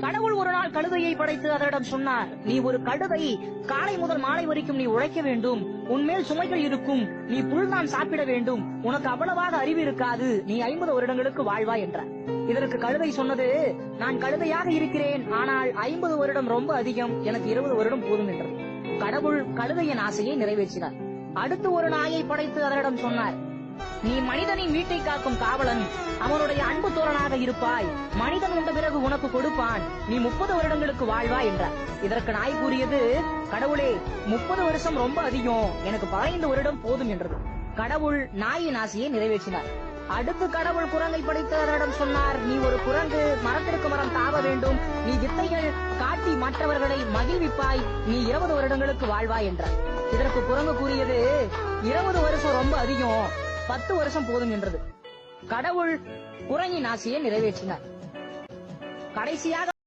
கடவுள் ஒரு நாள் கழுதையை படைத்து அதனிடம் சொன்னார், நீ ஒரு கழுதை, காலை முதல் மாலை வரைக்கும் நீ உழைக்க வேண்டும், உன்மேல் சுமைகள் இருக்கும், நீ புல்தான் சாப்பிட வேண்டும், உனக்கு அவ்வளவாக அறிவு இருக்காது, நீ 50 வருடங்களுக்கு வாழ்வாய் என்றார். இதற்கு கழுதை சொன்னது, நான் கழுதையாக இருக்கிறேன், ஆனால் 50 வருடம் ரொம்ப அதிகம், எனக்கு 20 வருடம் போதும் என்றது. கடவுள் கழுதையின் ஆசையை நிறைவேற்றினார். அடுத்து ஒரு நாயை படைத்து அதனிடம் சொன்னார், நீ மனிதனின் வீட்டை காக்கும் காவலன், அவனுடைய அன்பு தோழனாக இருப்பாய், மனிதன் உண்ட பிறகு உனக்கு கொடுப்பான், நீ 30 வருடங்களுக்கு வாழ்வாய் என்றார். இதற்கு நாய் கூறியது, கடவுளே 30 வருஷம் ரொம்ப அதிகம், எனக்கு 15 வருடம் போதும் என்றது. கடவுள் நாயின் ஆசையை நிறைவேற்றினார். அடுத்து கடவுள் குரங்கை படைத்து அதனிடம் சொன்னார், நீ ஒரு குரங்கு, மரத்திற்கு மரம் தாவ வேண்டும், நீ வித்தைகள் காட்டி மற்றவர்களை மகிழ்விப்பாய், நீ 20 வருடங்களுக்கு வாழ்வாய் என்றார். இதற்கு குரங்கு கூறியது, 20 வருஷம் ரொம்ப அதிகம், 10 வருஷம் போதும் என்றது. கடவுள் குரங்கின் ஆசையை நிறைவேற்றினார். கடைசியாக